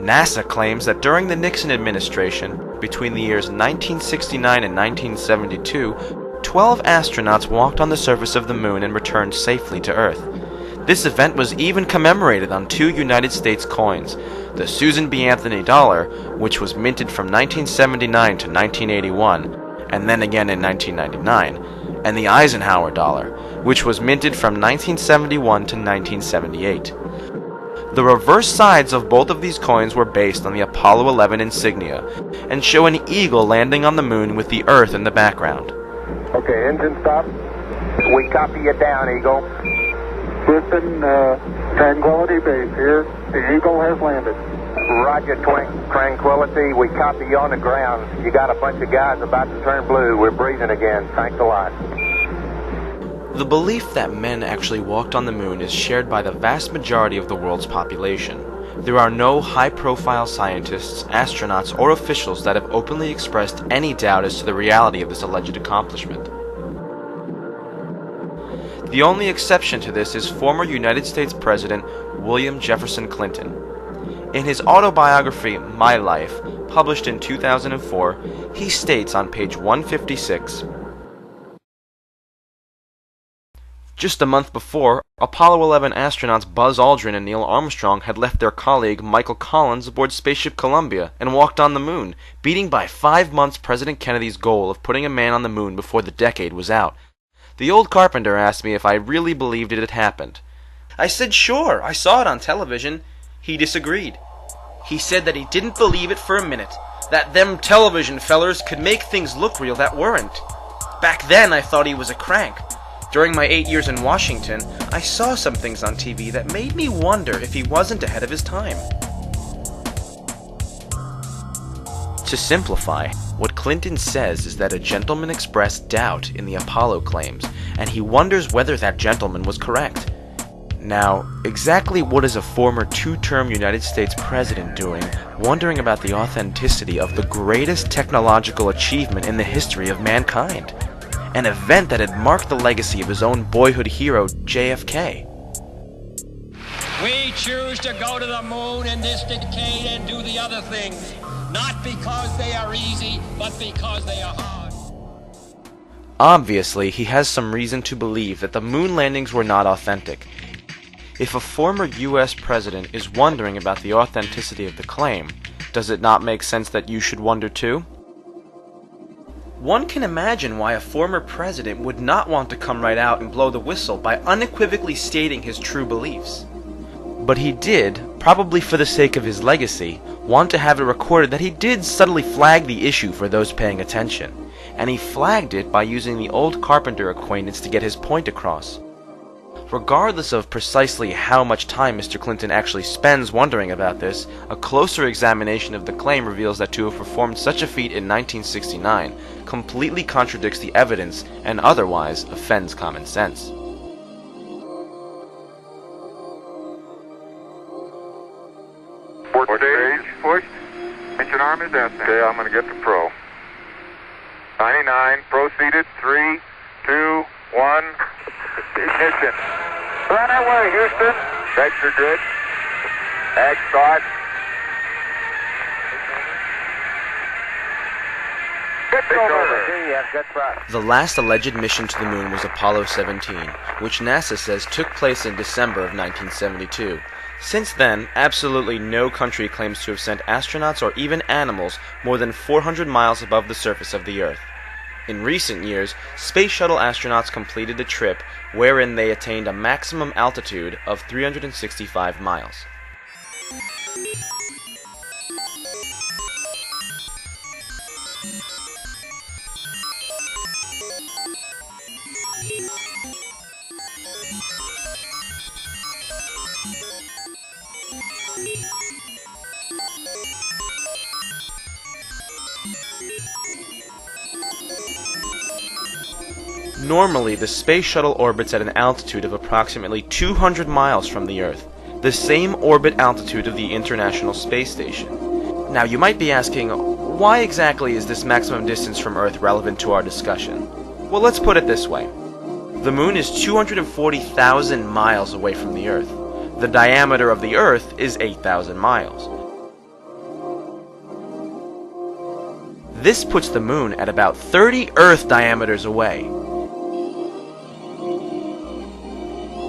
NASA claims that during the Nixon administration, between the years 1969 and 1972, 12 astronauts walked on the surface of the moon and returned safely to Earth. This event was even commemorated on 2 United States coins, the Susan B. Anthony dollar, which was minted from 1979 to 1981, and then again in 1999, and the Eisenhower dollar, which was minted from 1971 to 1978. The reverse sides of both of these coins were based on the Apollo 11 insignia, and show an eagle landing on the moon with the Earth in the background. Okay, engine stop. We copy you down, Eagle. Houston, Tranquility Base here. The Eagle has landed. Roger, Tranquility. We copy you on the ground. You got a bunch of guys about to turn blue. We're breathing again. Thanks a lot. The belief that men actually walked on the moon is shared by the vast majority of the world's population. There are no high-profile scientists, astronauts, or officials that have openly expressed any doubt as to the reality of this alleged accomplishment. The only exception to this is former United States President William Jefferson Clinton. In his autobiography, My Life, published in 2004, he states on page 156, "Just a month before, Apollo 11 astronauts Buzz Aldrin and Neil Armstrong had left their colleague Michael Collins aboard spaceship Columbia and walked on the moon, beating by 5 months President Kennedy's goal of putting a man on the moon before the decade was out. The old carpenter asked me if I really believed it had happened. I said sure, I saw it on television. He disagreed. He said that he didn't believe it for a minute, that them television fellers could make things look real that weren't. Back then I thought he was a crank. During my 8 years in Washington, I saw some things on TV that made me wonder if he wasn't ahead of his time." To simplify, what Clinton says is that a gentleman expressed doubt in the Apollo claims, and he wonders whether that gentleman was correct. Now, exactly what is a former 2-term United States president doing, wondering about the authenticity of the greatest technological achievement in the history of mankind? An event that had marked the legacy of his own boyhood hero, JFK. We choose to go to the moon in this decade and do the other things, not because they are easy, but because they are hard. Obviously, he has some reason to believe that the moon landings were not authentic. If a former US president is wondering about the authenticity of the claim, does it not make sense that you should wonder too? One can imagine why a former president would not want to come right out and blow the whistle by unequivocally stating his true beliefs. But he did, probably for the sake of his legacy, want to have it recorded that he did subtly flag the issue for those paying attention, and he flagged it by using the old carpenter acquaintance to get his point across. Regardless of precisely how much time Mr. Clinton actually spends wondering about this, a closer examination of the claim reveals that to have performed such a feat in 1969 completely contradicts the evidence and otherwise offends common sense. Stage pushed. Engine arm is out. Okay, I'm going to get the pro. 99, proceeded. 3, 2, 1. Ignition. Run away, Houston. Checks are good. Ag start. Pitch over. The last alleged mission to the moon was Apollo 17, which NASA says took place in December of 1972. Since then, absolutely no country claims to have sent astronauts or even animals more than 400 miles above the surface of the Earth. In recent years, space shuttle astronauts completed a trip wherein they attained a maximum altitude of 365 miles. Normally, the space shuttle orbits at an altitude of approximately 200 miles from the Earth, the same orbit altitude of the International Space Station. Now, you might be asking, why exactly is this maximum distance from Earth relevant to our discussion? Well, let's put it this way. The Moon is 240,000 miles away from the Earth. The diameter of the Earth is 8,000 miles. This puts the moon at about 30 Earth diameters away.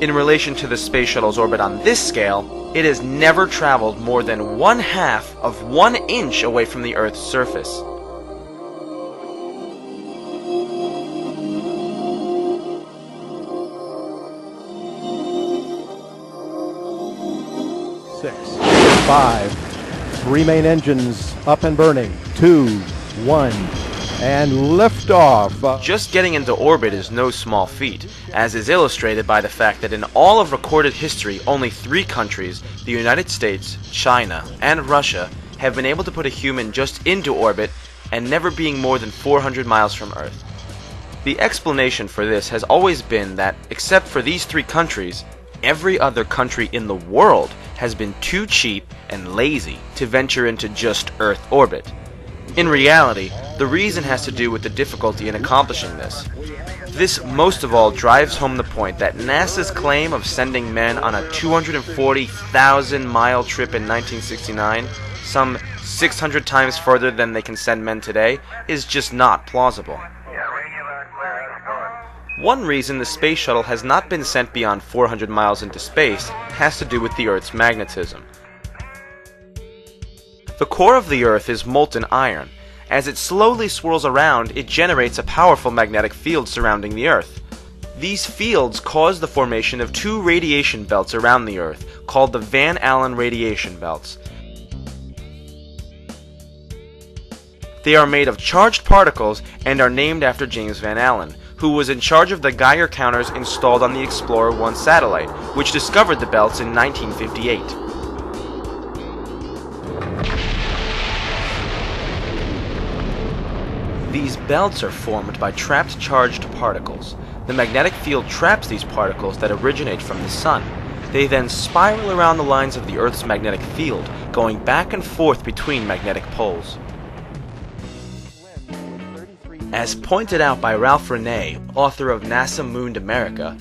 In relation to the space shuttle's orbit on this scale, it has never traveled more than 1/2 of 1 inch away from the Earth's surface. Six, 5, 3 main engines up and burning, 2, 1, and liftoff. Just getting into orbit is no small feat, as is illustrated by the fact that in all of recorded history, only 3 countries, the United States, China, and Russia, have been able to put a human just into orbit and never being more than 400 miles from Earth. The explanation for this has always been that, except for these 3 countries, every other country in the world has been too cheap and lazy to venture into just Earth orbit. In reality, the reason has to do with the difficulty in accomplishing this. This most of all drives home the point that NASA's claim of sending men on a 240,000-mile trip in 1969, some 600 times further than they can send men today, is just not plausible. One reason the space shuttle has not been sent beyond 400 miles into space has to do with the Earth's magnetism. The core of the Earth is molten iron. As it slowly swirls around, it generates a powerful magnetic field surrounding the Earth. These fields cause the formation of 2 radiation belts around the Earth, called the Van Allen radiation belts. They are made of charged particles and are named after James Van Allen, who was in charge of the Geiger counters installed on the Explorer 1 satellite, which discovered the belts in 1958. These belts are formed by trapped charged particles. The magnetic field traps these particles that originate from the Sun. They then spiral around the lines of the Earth's magnetic field, going back and forth between magnetic poles. As pointed out by Ralph Renee, author of NASA Mooned America,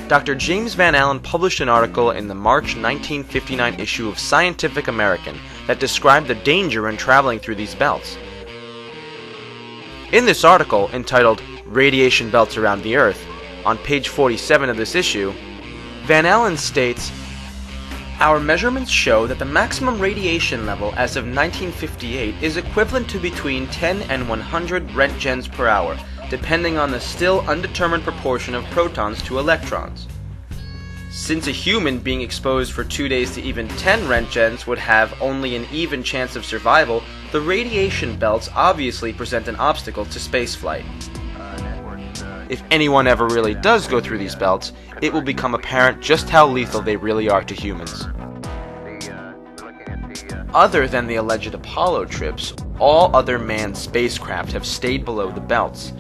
Dr. James Van Allen published an article in the March 1959 issue of Scientific American that described the danger in traveling through these belts. In this article, entitled Radiation Belts Around the Earth, on page 47 of this issue, Van Allen states, "Our measurements show that the maximum radiation level as of 1958 is equivalent to between 10 and 100 Roentgens per hour, depending on the still undetermined proportion of protons to electrons. Since a human being exposed for 2 days to even 10 Roentgens would have only an even chance of survival, the radiation belts obviously present an obstacle to spaceflight. If anyone ever really does go through these belts, it will become apparent just how lethal they really are to humans." Other than the alleged Apollo trips, all other manned spacecraft have stayed below the belts.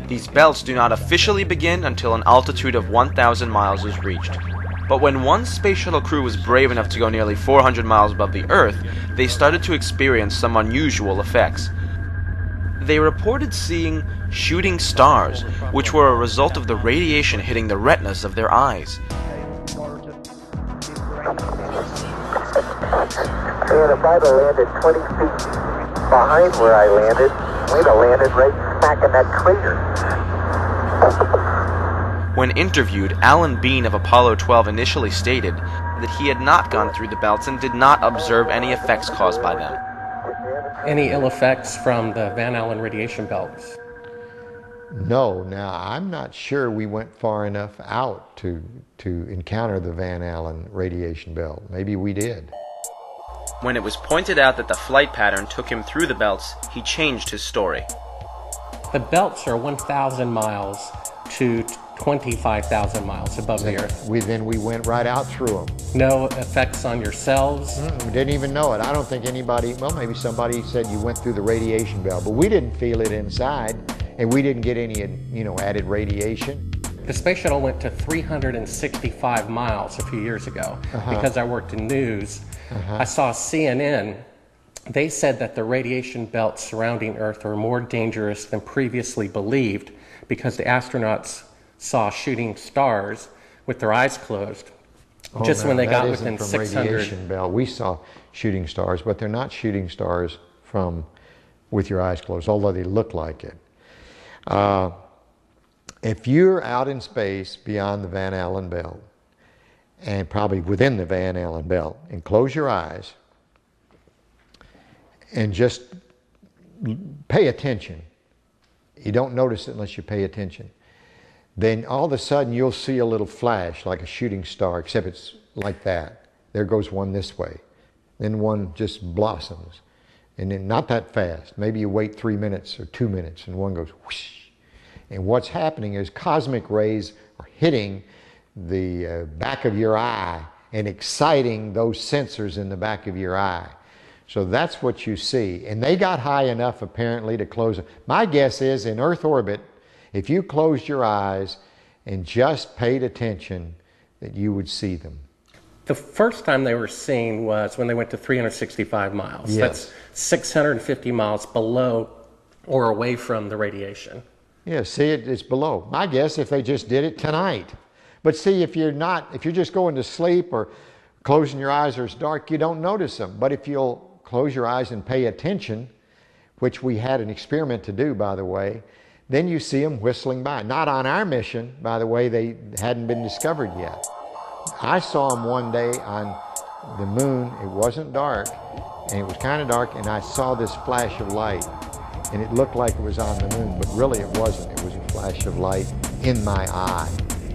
These belts do not officially begin until an altitude of 1,000 miles is reached. But when one space shuttle crew was brave enough to go nearly 400 miles above the Earth, they started to experience some unusual effects. They reported seeing shooting stars, which were a result of the radiation hitting the retinas of their eyes. And if I'd have landed 20 feet behind where I landed, we'd have landed right smack in that crater. When interviewed, Alan Bean of Apollo 12 initially stated that he had not gone through the belts and did not observe any effects caused by them. Any ill effects from the Van Allen radiation belts? No. Now, I'm not sure we went far enough out to encounter the Van Allen radiation belt. Maybe we did. When it was pointed out that the flight pattern took him through the belts, he changed his story. The belts are 1,000 miles to 25,000 miles above the Earth. Then we went right out through them. No effects on yourselves? We didn't even know it. I don't think anybody, well, maybe somebody said you went through the radiation belt, but we didn't feel it inside, and we didn't get any, added radiation. The space shuttle went to 365 miles a few years ago. Because I worked in news. I saw CNN. They said that the radiation belts surrounding Earth are more dangerous than previously believed because the astronauts saw shooting stars with their eyes closed just when they got within 600. Radiation belt. We saw shooting stars, but they're not shooting stars from with your eyes closed, although they look like it. If you're out in space beyond the Van Allen belt, and probably within the Van Allen belt, and close your eyes and just pay attention. You don't notice it unless you pay attention. Then all of a sudden you'll see a little flash like a shooting star, except it's like that. There goes one this way. Then one just blossoms. And then not that fast. Maybe you wait 3 minutes or 2 minutes and one goes whoosh. And what's happening is cosmic rays are hitting the back of your eye and exciting those sensors in the back of your eye. So that's what you see. And they got high enough apparently to close it. My guess is in Earth orbit, if you closed your eyes and just paid attention, that you would see them. The first time they were seen was when they went to 365 miles. Yes. That's 650 miles below or away from the radiation. Yeah, see, it's below. My guess if they just did it tonight. But see, if you're just going to sleep or closing your eyes or it's dark, you don't notice them. But if you'll close your eyes and pay attention, which we had an experiment to do, by the way, then you see them whistling by. Not on our mission, by the way, they hadn't been discovered yet. I saw them one day on the moon. It wasn't dark, and it was kind of dark, and I saw this flash of light. And it looked like it was on the moon, but really it wasn't. It was a flash of light in my eye.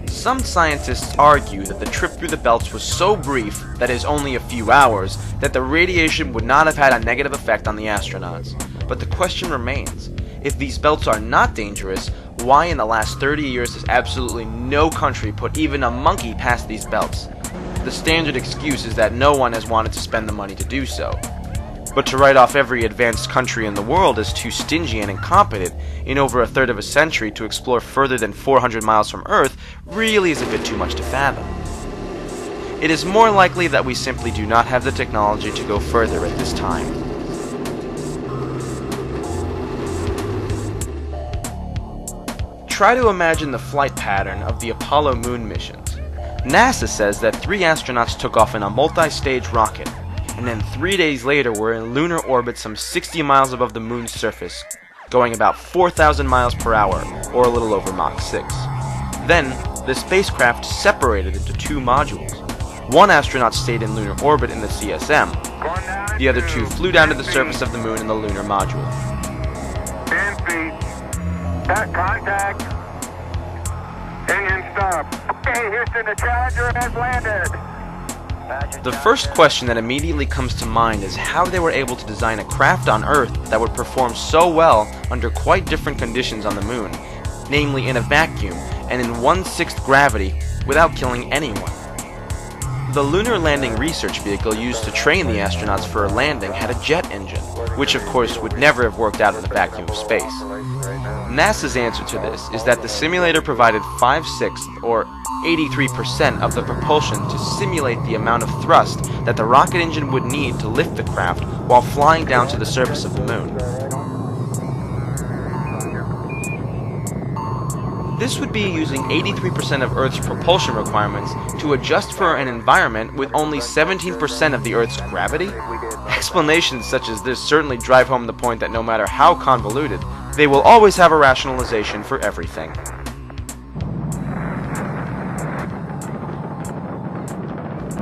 Some scientists argue that the trip through the belts was so brief, that is only a few hours, that the radiation would not have had a negative effect on the astronauts. But the question remains, if these belts are not dangerous, why in the last 30 years has absolutely no country put even a monkey past these belts? The standard excuse is that no one has wanted to spend the money to do so. But to write off every advanced country in the world as too stingy and incompetent in over a third of a century to explore further than 400 miles from Earth really is a bit too much to fathom. It is more likely that we simply do not have the technology to go further at this time. Try to imagine the flight pattern of the Apollo moon missions. NASA says that 3 astronauts took off in a multi-stage rocket, and then 3 days later were in lunar orbit some 60 miles above the moon's surface, going about 4,000 miles per hour, or a little over Mach 6. Then, the spacecraft separated into 2 modules. One astronaut stayed in lunar orbit in the CSM. The other 2 flew down to the surface of the moon in the lunar module. 10 feet. Contact. Engine stop. Okay, Houston, the Challenger has landed. The first question that immediately comes to mind is how they were able to design a craft on Earth that would perform so well under quite different conditions on the moon, namely in a vacuum and in 1/6 gravity without killing anyone. The Lunar Landing Research Vehicle used to train the astronauts for a landing had a jet engine, which of course would never have worked out in the vacuum of space. NASA's answer to this is that the simulator provided 5/6 or 83% of the propulsion to simulate the amount of thrust that the rocket engine would need to lift the craft while flying down to the surface of the moon. This would be using 83% of Earth's propulsion requirements to adjust for an environment with only 17% of the Earth's gravity? Explanations such as this certainly drive home the point that no matter how convoluted, they will always have a rationalization for everything.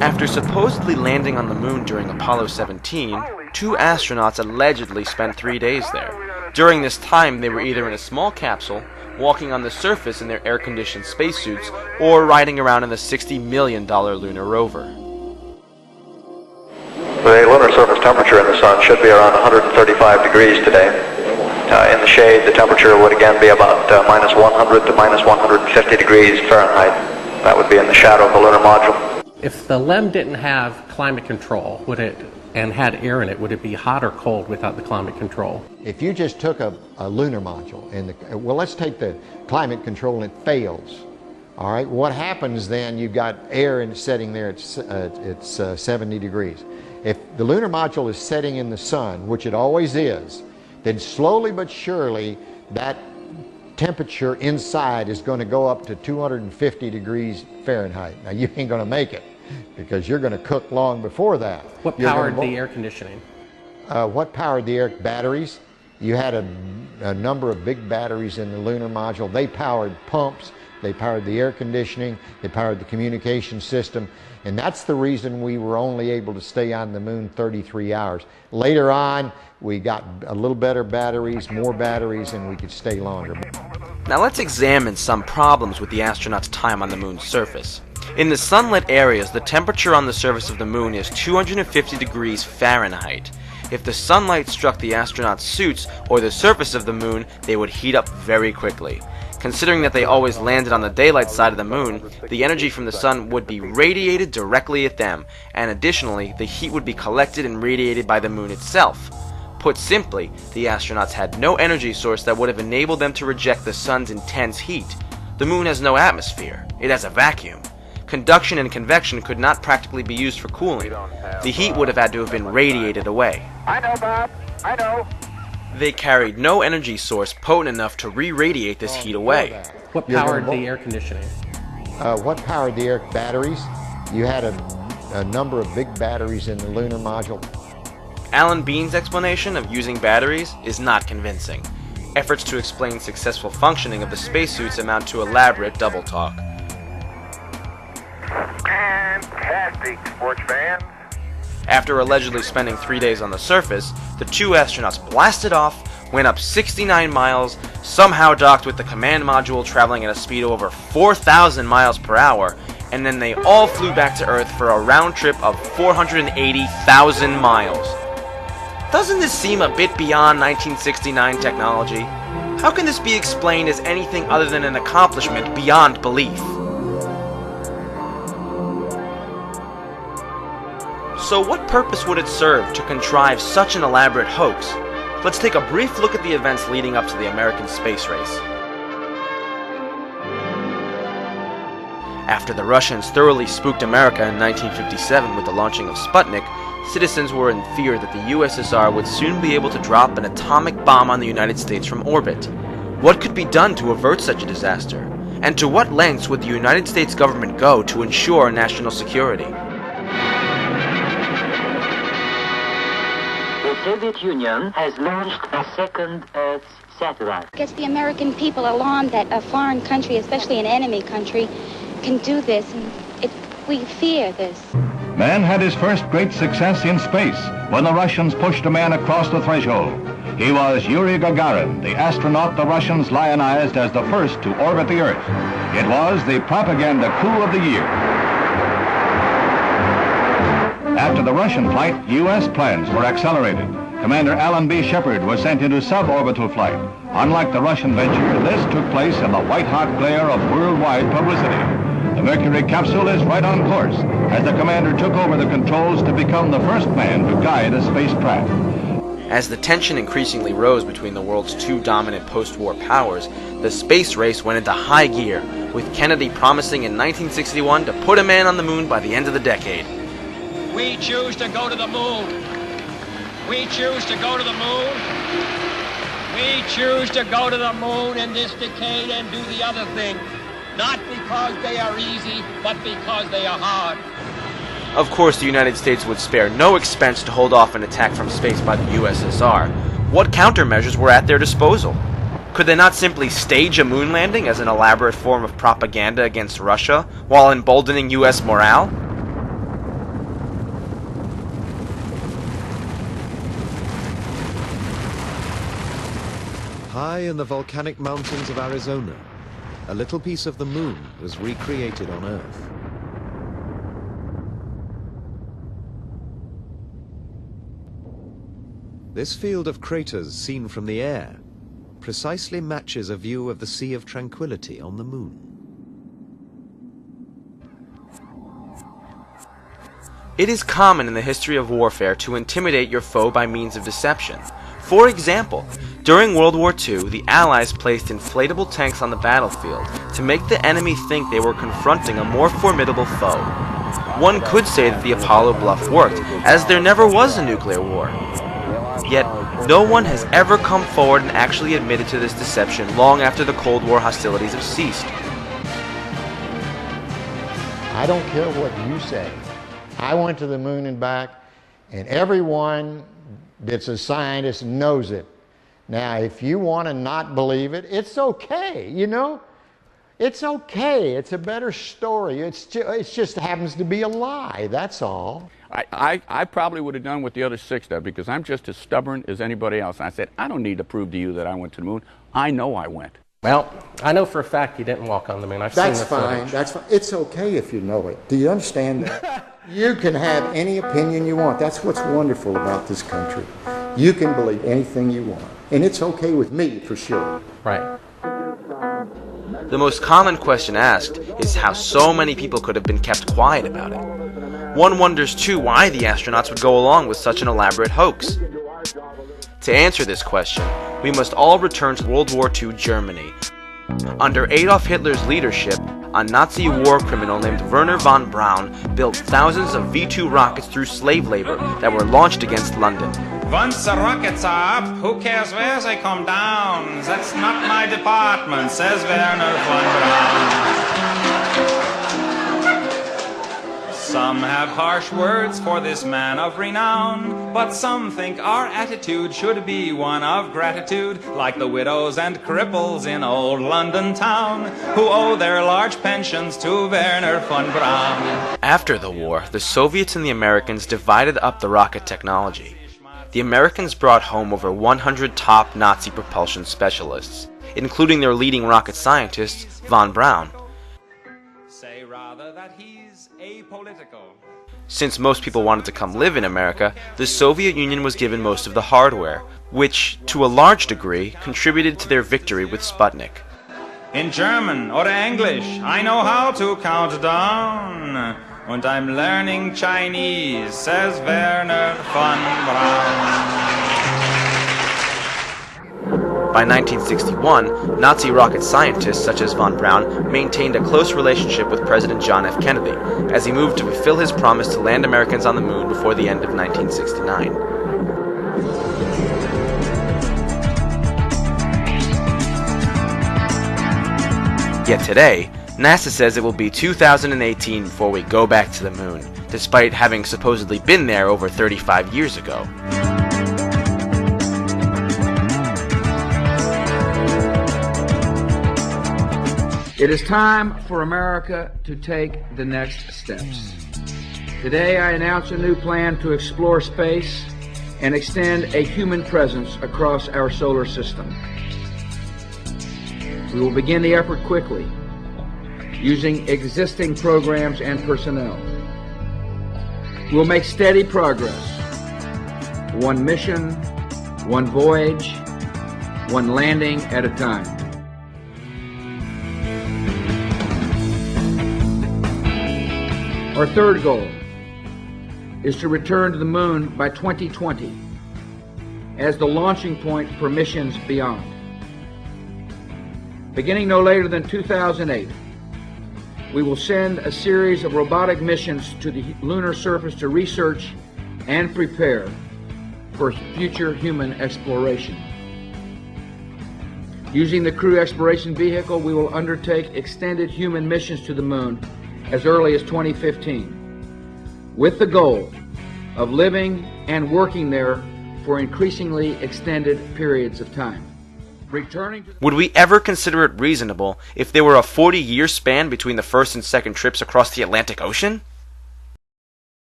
After supposedly landing on the moon during Apollo 17, 2 astronauts allegedly spent 3 days there. During this time, they were either in a small capsule, walking on the surface in their air-conditioned spacesuits, or riding around in the $60 million lunar rover. The lunar surface temperature in the sun should be around 135 degrees today. In the shade, the temperature would again be about minus 100 to minus 150 degrees Fahrenheit. That would be in the shadow of the lunar module. If the LEM didn't have climate control, and had air in it, would it be hot or cold without the climate control? If you just took a lunar module and well, let's take the climate control and it fails. All right, what happens then? You've got air and setting there. It's 70 degrees. If the lunar module is setting in the sun, which it always is, then slowly but surely that temperature inside is going to go up to 250 degrees Fahrenheit. Now you ain't going to make it because you're going to cook long before that. What powered the air conditioning? What powered the air? Batteries. You had a number of big batteries in the lunar module. They powered pumps, they powered the air conditioning, they powered the communication system, and that's the reason we were only able to stay on the moon 33 hours. Later on, we got a little better batteries, more batteries, and we could stay longer. Now let's examine some problems with the astronauts' time on the moon's surface. In the sunlit areas, the temperature on the surface of the moon is 250 degrees Fahrenheit. If the sunlight struck the astronauts' suits or the surface of the moon, they would heat up very quickly. Considering that they always landed on the daylight side of the moon, the energy from the sun would be radiated directly at them, and additionally, the heat would be collected and radiated by the moon itself. Put simply, the astronauts had no energy source that would have enabled them to reject the sun's intense heat. The moon has no atmosphere. It has a vacuum. Conduction and convection could not practically be used for cooling. The heat would have had to have been radiated away. I know, Bob. I know. They carried no energy source potent enough to re-radiate this heat away. What powered the air conditioning? What powered the air batteries? You had a number of big batteries in the lunar module. Alan Bean's explanation of using batteries is not convincing. Efforts to explain successful functioning of the spacesuits amount to elaborate double talk. Fantastic, sports fans. After allegedly spending 3 days on the surface, the two astronauts blasted off, went up 69 miles, somehow docked with the command module traveling at a speed of over 4,000 miles per hour, and then they all flew back to Earth for a round trip of 480,000 miles. Doesn't this seem a bit beyond 1969 technology? How can this be explained as anything other than an accomplishment beyond belief? So what purpose would it serve to contrive such an elaborate hoax? Let's take a brief look at the events leading up to the American space race. After the Russians thoroughly spooked America in 1957 with the launching of Sputnik, citizens were in fear that the USSR would soon be able to drop an atomic bomb on the United States from orbit. What could be done to avert such a disaster? And to what lengths would the United States government go to ensure national security? The Soviet Union has launched a second Earth satellite. Gets the American people alarmed that a foreign country, especially an enemy country, can do this, and we fear this. Man had his first great success in space when the Russians pushed a man across the threshold. He was Yuri Gagarin, the astronaut the Russians lionized as the first to orbit the Earth. It was the propaganda coup of the year. After the Russian flight, U.S. plans were accelerated. Commander Alan B. Shepard was sent into suborbital flight. Unlike the Russian venture, this took place in the white-hot glare of worldwide publicity. The Mercury capsule is right on course as the commander took over the controls to become the first man to guide a spacecraft. As the tension increasingly rose between the world's two dominant post-war powers, the space race went into high gear, with Kennedy promising in 1961 to put a man on the moon by the end of the decade. We choose to go to the moon. We choose to go to the moon. We choose to go to the moon in this decade and do the other thing. Not because they are easy, but because they are hard. Of course, the United States would spare no expense to hold off an attack from space by the USSR. What countermeasures were at their disposal? Could they not simply stage a moon landing as an elaborate form of propaganda against Russia, while emboldening U.S. morale? High in the volcanic mountains of Arizona, a little piece of the moon was recreated on Earth. This field of craters seen from the air precisely matches a view of the Sea of Tranquility on the moon. It is common in the history of warfare to intimidate your foe by means of deception. For example, during World War II, the Allies placed inflatable tanks on the battlefield to make the enemy think they were confronting a more formidable foe. One could say that the Apollo bluff worked, as there never was a nuclear war. Yet, no one has ever come forward and actually admitted to this deception long after the Cold War hostilities have ceased. I don't care what you say. I went to the moon and back, and everyone that's a scientist knows it. Now, if you want to not believe it, it's okay, you know? It's okay. It's a better story. It just happens to be a lie, that's all. I probably would have done what the other 6 did, because I'm just as stubborn as anybody else. I said, I don't need to prove to you that I went to the moon. I know I went. Well, I know for a fact you didn't walk on the moon. I've seen the footage. That's fine. It's okay if you know it. Do you understand that? You can have any opinion you want. That's what's wonderful about this country. You can believe anything you want. And it's okay with me, for sure. Right. The most common question asked is how so many people could have been kept quiet about it. One wonders too why the astronauts would go along with such an elaborate hoax. To answer this question, we must all return to World War II Germany. Under Adolf Hitler's leadership, a Nazi war criminal named Wernher von Braun built thousands of V-2 rockets through slave labor that were launched against London. Once the rockets are up, who cares where they come down? That's not my department, says Wernher von Braun. Some have harsh words for this man of renown, but some think our attitude should be one of gratitude, like the widows and cripples in old London town, who owe their large pensions to Wernher von Braun. After the war, the Soviets and the Americans divided up the rocket technology. The Americans brought home over 100 top Nazi propulsion specialists, including their leading rocket scientist, von Braun. Say rather that he's apolitical. Since most people wanted to come live in America, the Soviet Union was given most of the hardware, which, to a large degree, contributed to their victory with Sputnik. In German or English, I know how to count down. And I'm learning Chinese, says Wernher von Braun. By 1961, Nazi rocket scientists such as von Braun maintained a close relationship with President John F. Kennedy as he moved to fulfill his promise to land Americans on the moon before the end of 1969. Yet today, NASA says it will be 2018 before we go back to the moon, despite having supposedly been there over 35 years ago. It is time for America to take the next steps. Today I announce a new plan to explore space and extend a human presence across our solar system. We will begin the effort quickly, using existing programs and personnel. We'll make steady progress. One mission, one voyage, one landing at a time. Our third goal is to return to the moon by 2020 as the launching point for missions beyond. Beginning no later than 2008, we will send a series of robotic missions to the lunar surface to research and prepare for future human exploration. Using the Crew Exploration Vehicle, we will undertake extended human missions to the moon as early as 2015, with the goal of living and working there for increasingly extended periods of time. Would we ever consider it reasonable if there were a 40-year span between the first and second trips across the Atlantic Ocean?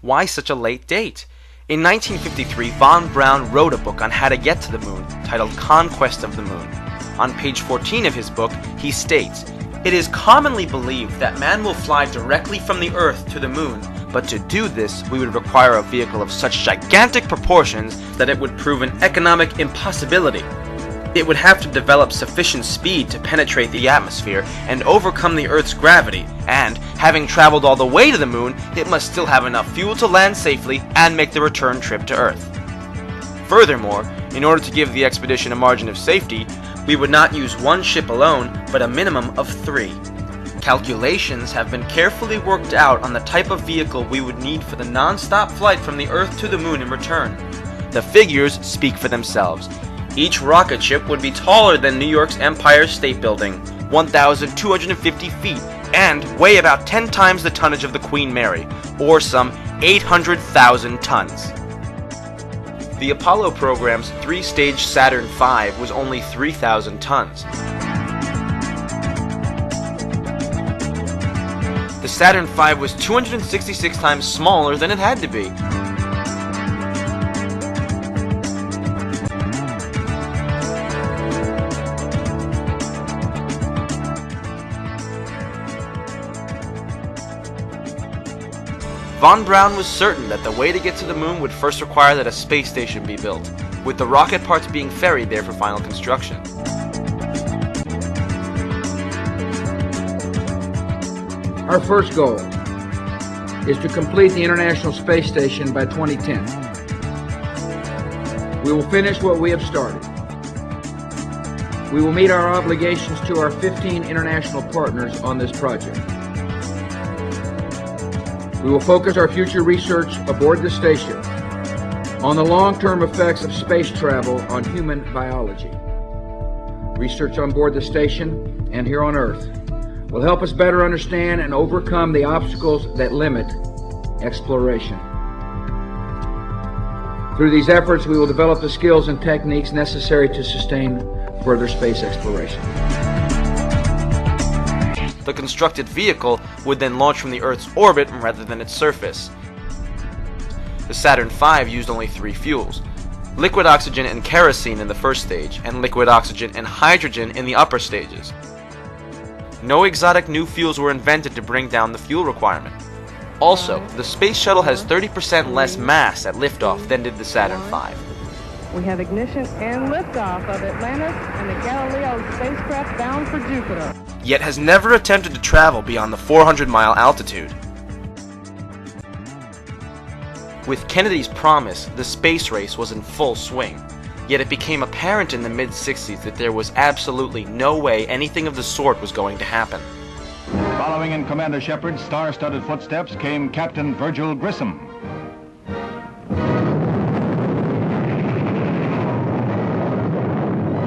Why such a late date? In 1953, von Braun wrote a book on how to get to the moon, titled Conquest of the Moon. On page 14 of his book, he states, "It is commonly believed that man will fly directly from the Earth to the moon, but to do this, we would require a vehicle of such gigantic proportions that it would prove an economic impossibility. It would have to develop sufficient speed to penetrate the atmosphere and overcome the Earth's gravity, and, having traveled all the way to the moon, it must still have enough fuel to land safely and make the return trip to Earth. Furthermore, in order to give the expedition a margin of safety, we would not use one ship alone, but a minimum of 3. Calculations have been carefully worked out on the type of vehicle we would need for the non-stop flight from the Earth to the moon in return. The figures speak for themselves. Each rocket ship would be taller than New York's Empire State Building, 1,250 feet, and weigh about 10 times the tonnage of the Queen Mary, or some 800,000 tons. The Apollo program's three-stage Saturn V was only 3,000 tons. The Saturn V was 266 times smaller than it had to be. Von Braun was certain that the way to get to the moon would first require that a space station be built, with the rocket parts being ferried there for final construction. Our first goal is to complete the International Space Station by 2010. We will finish what we have started. We will meet our obligations to our 15 international partners on this project. We will focus our future research aboard the station on the long-term effects of space travel on human biology. Research on board the station and here on Earth will help us better understand and overcome the obstacles that limit exploration. Through these efforts, we will develop the skills and techniques necessary to sustain further space exploration. The constructed vehicle would then launch from the Earth's orbit rather than its surface. The Saturn V used only 3 fuels: liquid oxygen and kerosene in the first stage, and liquid oxygen and hydrogen in the upper stages. No exotic new fuels were invented to bring down the fuel requirement. Also, the space shuttle has 30% less mass at liftoff than did the Saturn V. We have ignition and liftoff of Atlantis and the Galileo spacecraft bound for Jupiter. Yet has never attempted to travel beyond the 400-mile altitude. With Kennedy's promise, the space race was in full swing. Yet it became apparent in the mid-60s that there was absolutely no way anything of the sort was going to happen. Following in Commander Shepard's star-studded footsteps came Captain Virgil Grissom.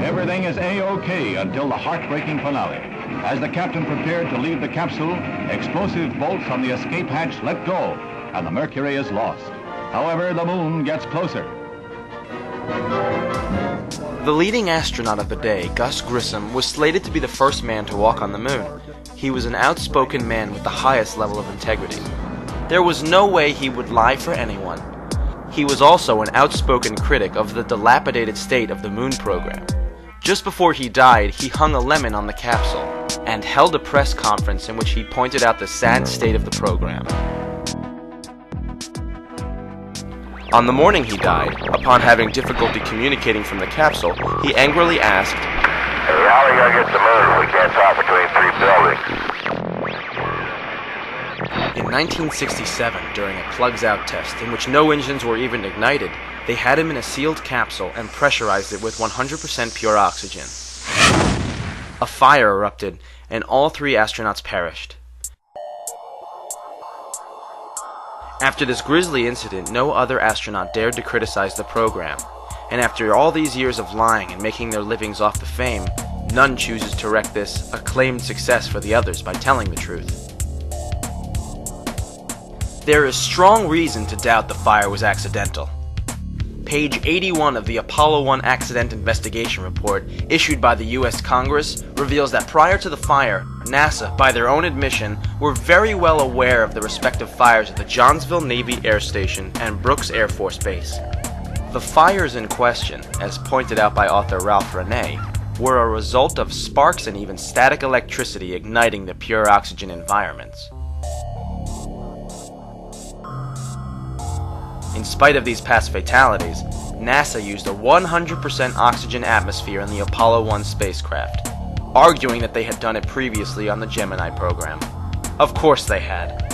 Everything is A-OK until the heartbreaking finale. As the captain prepared to leave the capsule, explosive bolts from the escape hatch let go, and the Mercury is lost. However, the moon gets closer. The leading astronaut of the day, Gus Grissom, was slated to be the first man to walk on the moon. He was an outspoken man with the highest level of integrity. There was no way he would lie for anyone. He was also an outspoken critic of the dilapidated state of the moon program. Just before he died, he hung a lemon on the capsule and held a press conference in which he pointed out the sad state of the program. On the morning he died, upon having difficulty communicating from the capsule, he angrily asked, "Hey, how are we gonna get to the moon? We can't talk between 3 buildings." In 1967, during a plugs-out test in which no engines were even ignited, they had him in a sealed capsule and pressurized it with 100% pure oxygen. A fire erupted, and all 3 astronauts perished. After this grisly incident, no other astronaut dared to criticize the program, and after all these years of lying and making their livings off the fame, none chooses to wreck this acclaimed success for the others by telling the truth. There is strong reason to doubt the fire was accidental. Page 81 of the Apollo 1 Accident Investigation Report, issued by the U.S. Congress, reveals that prior to the fire, NASA, by their own admission, were very well aware of the respective fires at the Johnsville Navy Air Station and Brooks Air Force Base. The fires in question, as pointed out by author Ralph Renee, were a result of sparks and even static electricity igniting the pure oxygen environments. In spite of these past fatalities, NASA used a 100% oxygen atmosphere in the Apollo 1 spacecraft, arguing that they had done it previously on the Gemini program. Of course they had.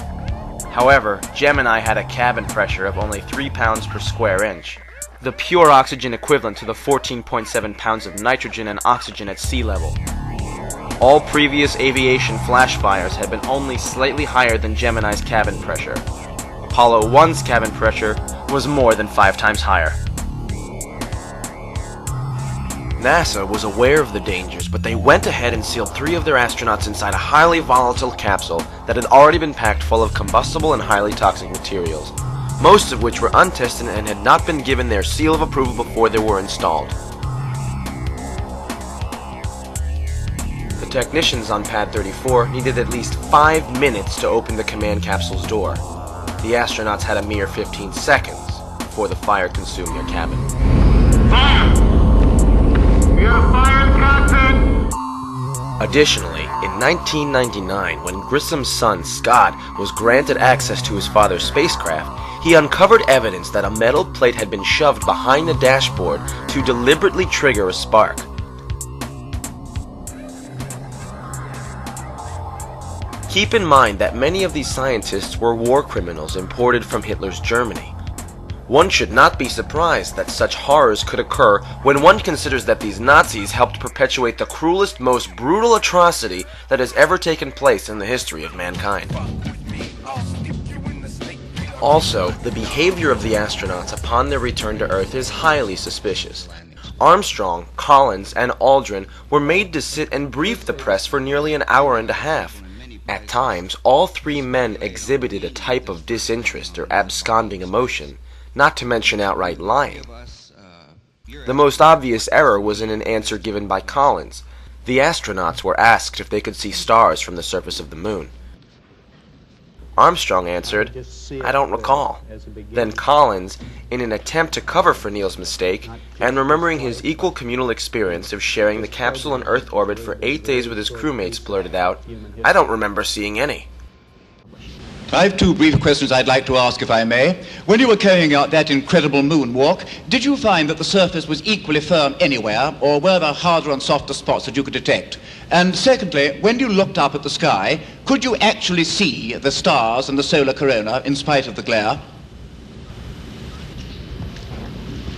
However, Gemini had a cabin pressure of only 3 pounds per square inch, the pure oxygen equivalent to the 14.7 pounds of nitrogen and oxygen at sea level. All previous aviation flash fires had been only slightly higher than Gemini's cabin pressure. Apollo 1's cabin pressure was more than 5 times higher. NASA was aware of the dangers, but they went ahead and sealed 3 of their astronauts inside a highly volatile capsule that had already been packed full of combustible and highly toxic materials. most of which were untested and had not been given their seal of approval before they were installed. The technicians on Pad 34 needed at least 5 minutes to open the command capsule's door. The astronauts had a mere 15 seconds before the fire consumed their cabin. Fire! We are fired, Captain! Additionally, in 1999, when Grissom's son, Scott, was granted access to his father's spacecraft, he uncovered evidence that a metal plate had been shoved behind the dashboard to deliberately trigger a spark. Keep in mind that many of these scientists were war criminals imported from Hitler's Germany. One should not be surprised that such horrors could occur when one considers that these Nazis helped perpetuate the cruelest, most brutal atrocity that has ever taken place in the history of mankind. Also, the behavior of the astronauts upon their return to Earth is highly suspicious. Armstrong, Collins, and Aldrin were made to sit and brief the press for nearly an hour and a half. At times, all three men exhibited a type of disinterest or absconding emotion, not to mention outright lying. The most obvious error was in an answer given by Collins. The astronauts were asked if they could see stars from the surface of the moon. Armstrong answered, "I don't recall." Then Collins, in an attempt to cover for Neil's mistake, and remembering his equal communal experience of sharing the capsule in Earth orbit for 8 days with his crewmates, blurted out, "I don't remember seeing any." I have 2 brief questions I'd like to ask, if I may. When you were carrying out that incredible moonwalk, did you find that the surface was equally firm anywhere, or were there harder and softer spots that you could detect? And secondly, when you looked up at the sky, could you actually see the stars and the solar corona in spite of the glare?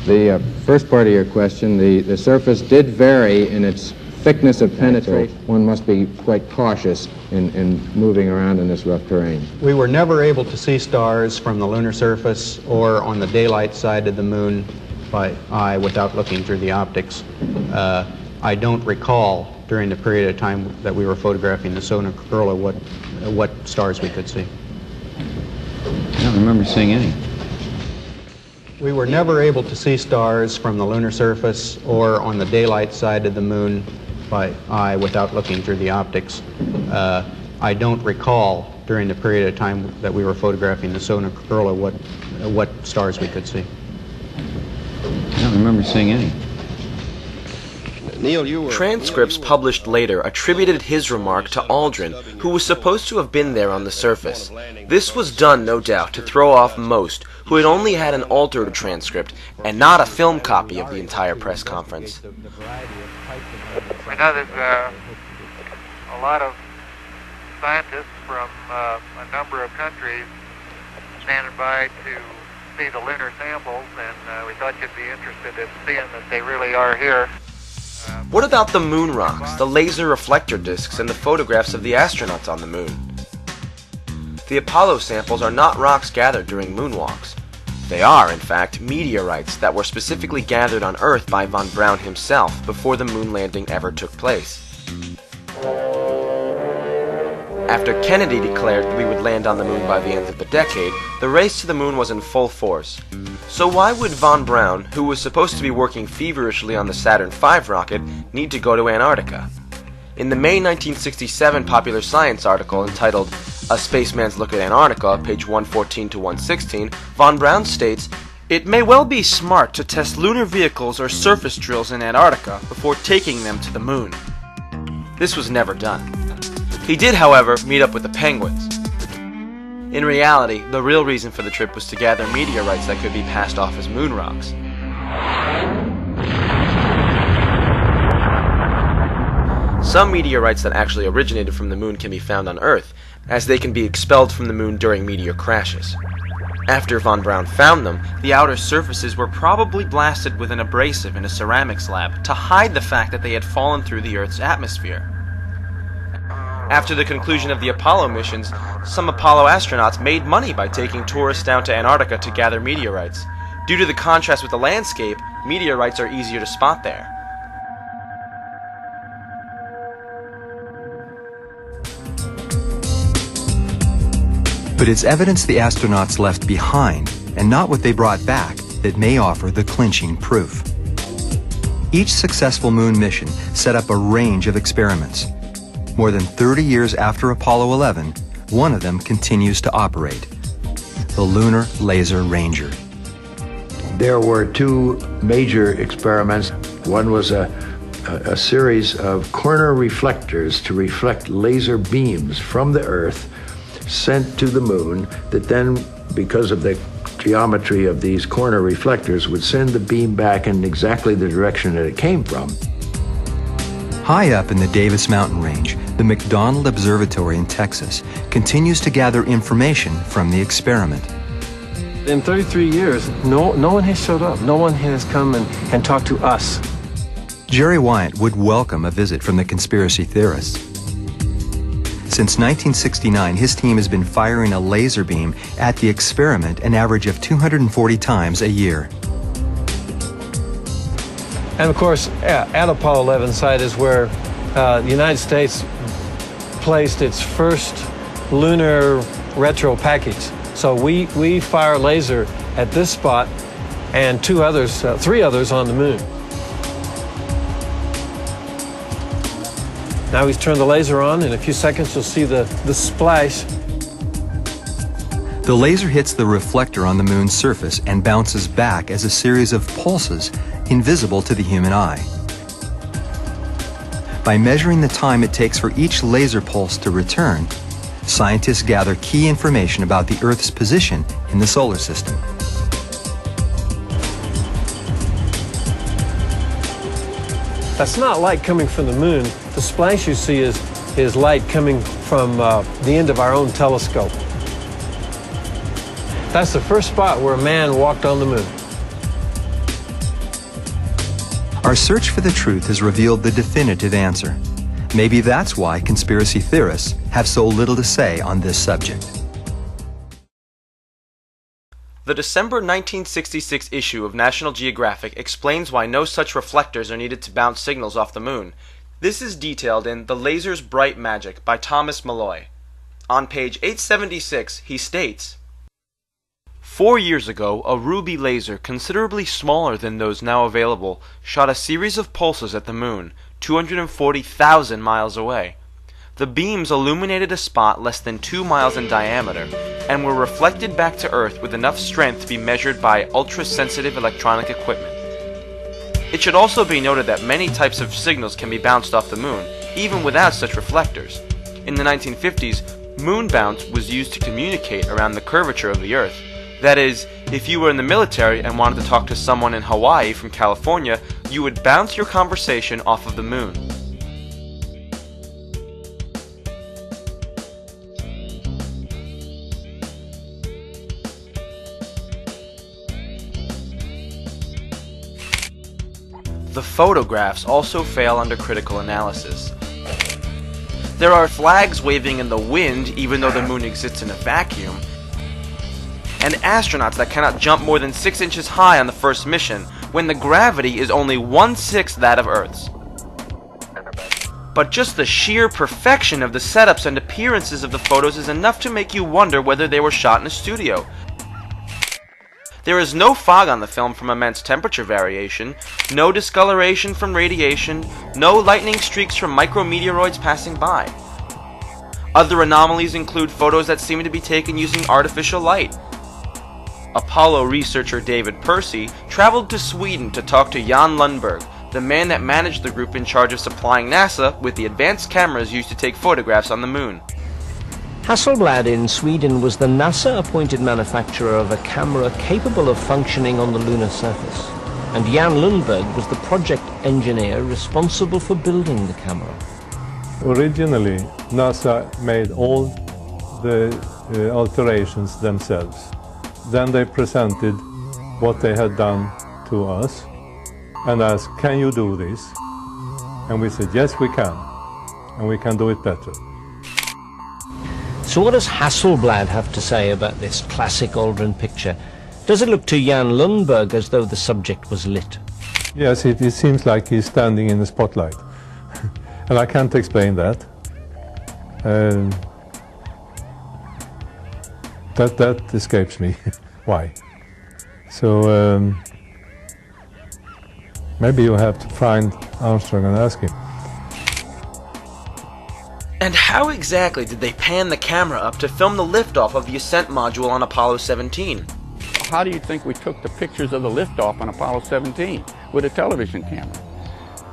The first part of your question, the surface did vary in its thickness of penetration. One must be quite cautious in moving around in this rough terrain. We were never able to see stars from the lunar surface or on the daylight side of the moon by eye without looking through the optics. I don't recall during the period of time that we were photographing the solar corona what stars we could see. I don't remember seeing any. We were never able to see stars from the lunar surface or on the daylight side of the moon by eye without looking through the optics. I don't recall during the period of time that we were photographing the solar corona what stars we could see. I don't remember seeing any. Neil, transcripts published later attributed his remark to Aldrin, who was supposed to have been there on the surface. This was done, no doubt, to throw off most, who had only had an altered transcript and not a film copy of the entire press conference. I know there's a lot of scientists from a number of countries standing by to see the lunar samples, and we thought you'd be interested in seeing that they really are here. What about the moon rocks, the laser reflector discs, and the photographs of the astronauts on the moon? The Apollo samples are not rocks gathered during moonwalks. They are, in fact, meteorites that were specifically gathered on Earth by von Braun himself before the moon landing ever took place. After Kennedy declared that we would land on the moon by the end of the decade, the race to the moon was in full force. So why would von Braun, who was supposed to be working feverishly on the Saturn V rocket, need to go to Antarctica? In the May 1967 Popular Science article entitled A Spaceman's Look at Antarctica, page 114 to 116, von Braun states, "It may well be smart to test lunar vehicles or surface drills in Antarctica before taking them to the moon." This was never done. He did, however, meet up with the Penguins. In reality, the real reason for the trip was to gather meteorites that could be passed off as moon rocks. Some meteorites that actually originated from the moon can be found on Earth, as they can be expelled from the moon during meteor crashes. After von Braun found them, the outer surfaces were probably blasted with an abrasive in a ceramics lab to hide the fact that they had fallen through the Earth's atmosphere. After the conclusion of the Apollo missions, some Apollo astronauts made money by taking tourists down to Antarctica to gather meteorites. Due to the contrast with the landscape, meteorites are easier to spot there. But it's evidence the astronauts left behind and not what they brought back, that may offer the clinching proof. Each successful moon mission set up a range of experiments. More than 30 years after Apollo 11, one of them continues to operate, the Lunar Laser Ranger. There were two major experiments. One was a series of corner reflectors to reflect laser beams from the Earth sent to the moon that then, because of the geometry of these corner reflectors, would send the beam back in exactly the direction that it came from. High up in the Davis Mountain Range, the McDonald Observatory in Texas continues to gather information from the experiment. In 33 years, no one has showed up. No one has come and talked to us. Jarrah White would welcome a visit from the conspiracy theorists. Since 1969, his team has been firing a laser beam at the experiment an average of 240 times a year. And of course, at Apollo 11 site is where the United States placed its first lunar retro package. So we fire laser at this spot and three others on the moon. Now he's turned the laser on. In a few seconds, you'll see the splash. The laser hits the reflector on the moon's surface and bounces back as a series of pulses invisible to the human eye. By measuring the time it takes for each laser pulse to return, scientists gather key information about the Earth's position in the solar system. That's not light coming from the moon. The splash you see is light coming from the end of our own telescope. That's the first spot where a man walked on the moon. Our search for the truth has revealed the definitive answer. Maybe that's why conspiracy theorists have so little to say on this subject. The December 1966 issue of National Geographic explains why no such reflectors are needed to bounce signals off the moon. This is detailed in The Laser's Bright Magic by Thomas Malloy. On page 876, he states, 4 years ago, a ruby laser, considerably smaller than those now available, shot a series of pulses at the moon, 240,000 miles away. The beams illuminated a spot less than 2 miles in diameter, and were reflected back to Earth with enough strength to be measured by ultra-sensitive electronic equipment. It should also be noted that many types of signals can be bounced off the moon, even without such reflectors. In the 1950s, moon bounce was used to communicate around the curvature of the Earth. That is, if you were in the military and wanted to talk to someone in Hawaii from California, you would bounce your conversation off of the moon. The photographs also fail under critical analysis. There are flags waving in the wind even though the moon exists in a vacuum, and astronauts that cannot jump more than 6 inches high on the first mission, when the gravity is only 1/6 that of Earth's. But just the sheer perfection of the setups and appearances of the photos is enough to make you wonder whether they were shot in a studio. There is no fog on the film from immense temperature variation, no discoloration from radiation, no lightning streaks from micrometeoroids passing by. Other anomalies include photos that seem to be taken using artificial light. Apollo researcher David Percy traveled to Sweden to talk to Jan Lundberg, the man that managed the group in charge of supplying NASA with the advanced cameras used to take photographs on the moon. Hasselblad in Sweden was the NASA-appointed manufacturer of a camera capable of functioning on the lunar surface, and Jan Lundberg was the project engineer responsible for building the camera. Originally, NASA made all the alterations themselves. Then they presented what they had done to us and asked, can you do this? And we said, yes, we can, and we can do it better. So what does Hasselblad have to say about this classic Aldrin picture? Does it look to Jan Lundberg as though the subject was lit? Yes, it seems like he's standing in the spotlight. And I can't explain that. That escapes me. Why? So maybe you have to find Armstrong and ask him. And how exactly did they pan the camera up to film the liftoff of the ascent module on Apollo 17? How do you think we took the pictures of the liftoff on Apollo 17 with a television camera?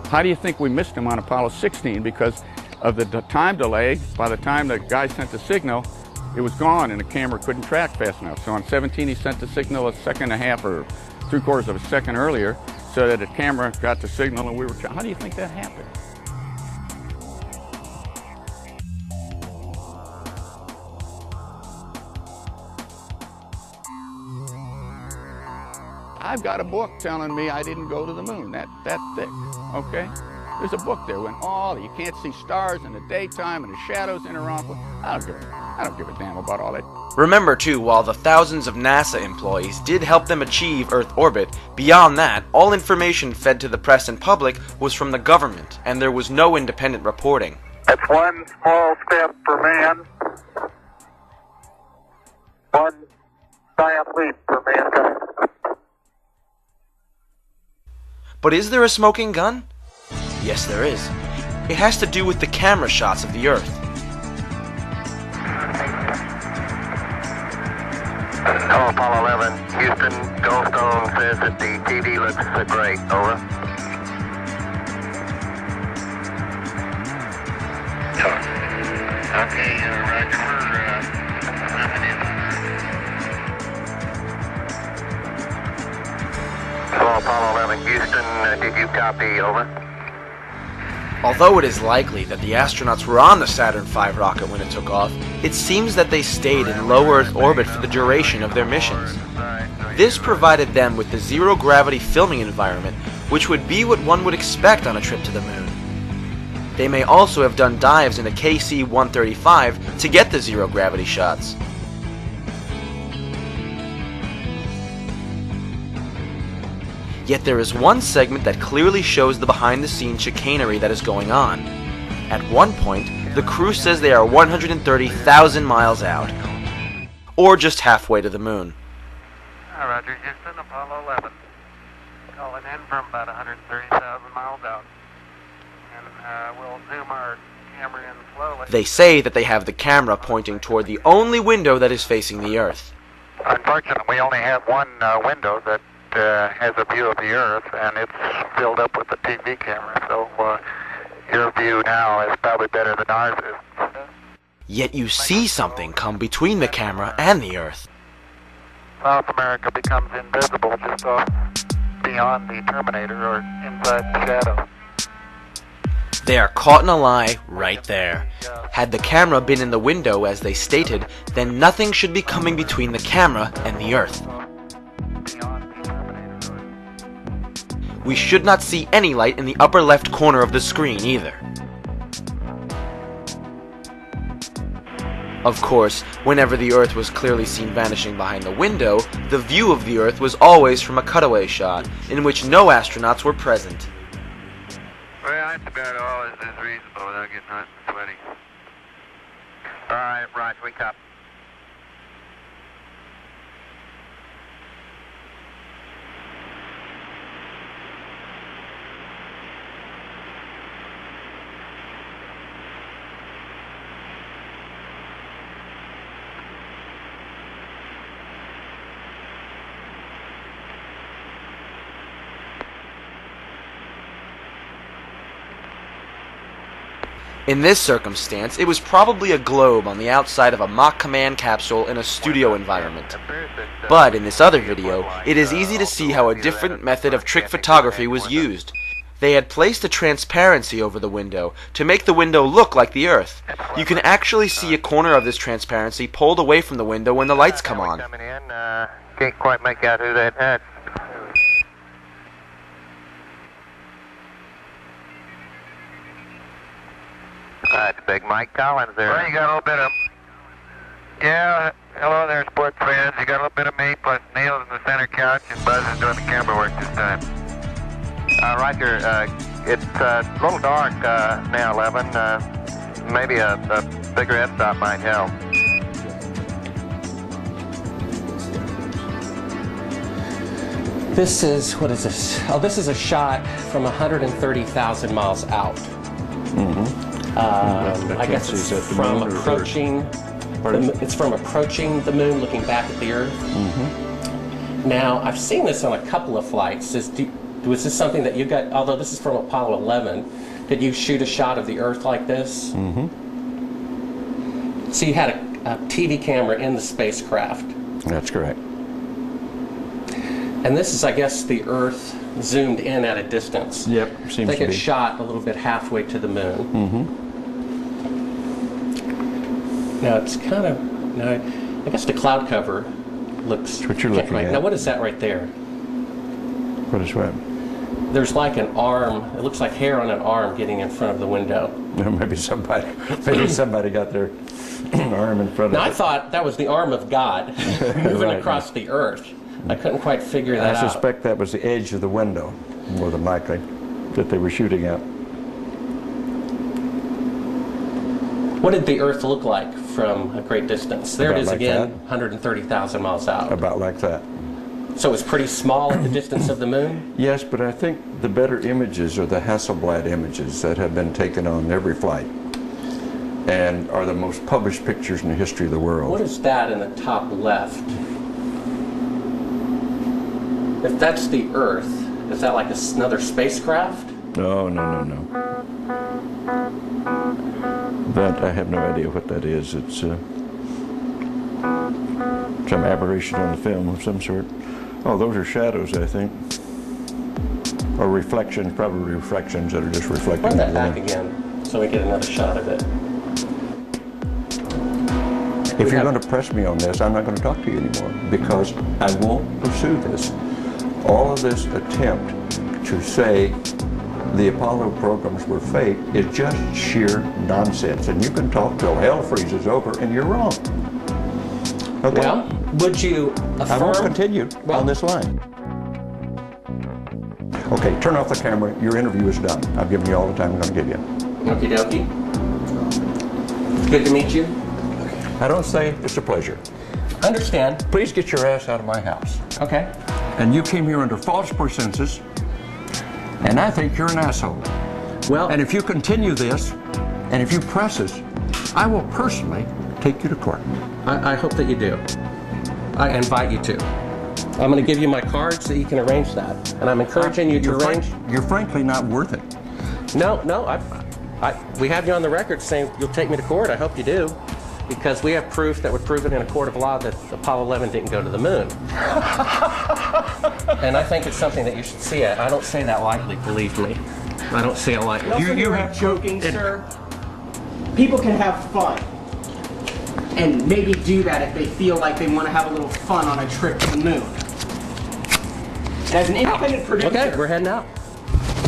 How do you think we missed them on Apollo 16 because of the time delay? By the time the guy sent the signal, it was gone and the camera couldn't track fast enough. So on 17 he sent the signal a second and a half or 3/4 of a second earlier so that the camera got the signal and we were... How do you think that happened? I've got a book telling me I didn't go to the moon, that thick, okay? There's a book there when you can't see stars in the daytime and the shadows interact with. I don't give a damn about all that. Remember too, while the thousands of NASA employees did help them achieve Earth orbit, beyond that, all information fed to the press and public was from the government, and there was no independent reporting. It's one small step for man, one giant leap for mankind. But is there a smoking gun? Yes, there is. It has to do with the camera shots of the Earth. Hello, Apollo 11. Houston, Goldstone says that the TV looks great. Over. Okay, Roger. Hello, Apollo 11. Houston, did you copy? Over. Although it is likely that the astronauts were on the Saturn V rocket when it took off, it seems that they stayed in low Earth orbit for the duration of their missions. This provided them with the zero-gravity filming environment, which would be what one would expect on a trip to the moon. They may also have done dives in a KC-135 to get the zero-gravity shots. Yet there is one segment that clearly shows the behind-the-scenes chicanery that is going on. At one point, the crew says they are 130,000 miles out, or just halfway to the moon. Roger, Houston, Apollo 11. Calling in from about 130,000 miles out. And we'll zoom our camera in slowly. They say that they have the camera pointing toward the only window that is facing the Earth. Unfortunately, we only have one window that has a view of the Earth, and it's filled up with the TV camera, so your view now is probably better than ours is. Yet you see something come between the camera and the Earth. South America becomes invisible just off beyond the Terminator or inside the shadow. They are caught in a lie right there. Had the camera been in the window as they stated, then nothing should be coming between the camera and the Earth. We should not see any light in the upper left corner of the screen either. Of course, whenever the Earth was clearly seen vanishing behind the window, the view of the Earth was always from a cutaway shot, in which no astronauts were present. Well, that's about all is reasonable without getting hot and sweaty. All right, Roger, we copy. In this circumstance, it was probably a globe on the outside of a mock command capsule in a studio environment. But in this other video, it is easy to see how a different method of trick photography was used. They had placed a transparency over the window to make the window look like the Earth. You can actually see a corner of this transparency pulled away from the window when the lights come on. Can't quite make out who that had. That's Big Mike Collins there. Well, you got a little bit of... Yeah, hello there, sports fans. You got a little bit of me, plus Neil's in the center couch, and Buzz is doing the camera work this time. Roger, it's a little dark now, 11. Maybe a bigger f-stop might help. This is, what is this? Oh, this is a shot from 130,000 miles out. I guess it's from approaching. It's from approaching the moon, looking back at the Earth. Now, I've seen this on a couple of flights. Was this something that you got? Although this is from Apollo 11, did you shoot a shot of the Earth like this? So you had a TV camera in the spacecraft. That's correct. And this is, I guess, the Earth zoomed in at a distance. Yep, seems to be. I think it's shot a little bit halfway to the moon. Now it's kind of, now I guess the cloud cover looks. That's what you're looking at. Now what is that right there? What is what? There's like an arm. It looks like hair on an arm getting in front of the window. Maybe somebody got their arm in front of it. Now I thought that was the arm of God moving across the Earth. I couldn't quite figure that out. I suspect that was the edge of the window, more than likely, that they were shooting at. What did the Earth look like from a great distance? There it is again, 130,000 miles out. About like that. So it's pretty small at the distance of the moon? Yes, but I think the better images are the Hasselblad images that have been taken on every flight and are the most published pictures in the history of the world. What is that in the top left? If that's the Earth, is that like another spacecraft? No. That, I have no idea what that is. It's some aberration on the film of some sort. Oh, those are shadows, I think. Or reflections, probably reflections that are just reflecting. Run that back again so we get another shot of it. If you're going to press me on this, I'm not going to talk to you anymore because I won't pursue this. All of this attempt to say the Apollo programs were fake is just sheer nonsense. And you can talk till hell freezes over, and you're wrong. Okay? Well, would you affirm? I won't continue on this line. Okay, turn off the camera. Your interview is done. I've given you all the time I'm going to give you. Okie dokie. Good to meet you. I don't say it's a pleasure. Understand. Please get your ass out of my house. Okay. And you came here under false pretenses, and I think you're an asshole. Well, and if you continue this, and if you press us, I will personally take you to court. I hope that you do. I invite you to. I'm going to give you my card so you can arrange that. And I'm encouraging you to arrange. You're frankly not worth it. No, we have you on the record saying you'll take me to court. I hope you do. Because we have proof that would prove it in a court of law that Apollo 11 didn't go to the moon. And I think it's something that you should see. I don't say that lightly, believe me. I don't say it lightly. You have joking, sir. People can have fun. And maybe do that if they feel like they want to have a little fun on a trip to the moon. As an independent producer, okay, we're heading out.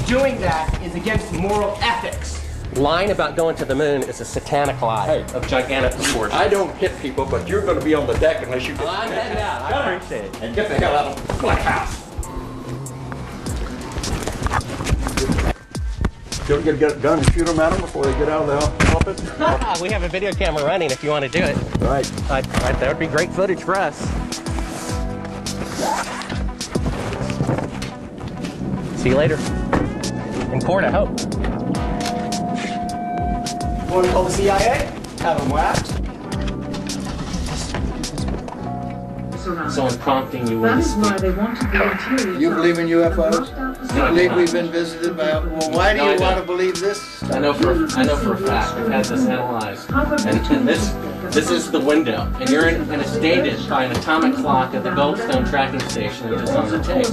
Doing that is against moral ethics. Lying about going to the moon is a satanic lie of gigantic proportions. I don't hit people, but you're going to be on the deck unless you get... I'm heading out. I appreciate it. And get the hell out of the Black House. You ever get a gun and shoot them at them before they get out of the office? We have a video camera running if you want to do it. Right. That would be great footage for us. See you later. In court, I hope. Want to call the CIA? Have them whacked. Someone prompting you. That is why they want to be interior. You believe in UFOs? You believe we've been visited by... Well, why do you want to believe this? I know for a fact. I've had this analyzed. And this is the window. And you're in a stated by an atomic clock at the Goldstone tracking station, which is on the tape.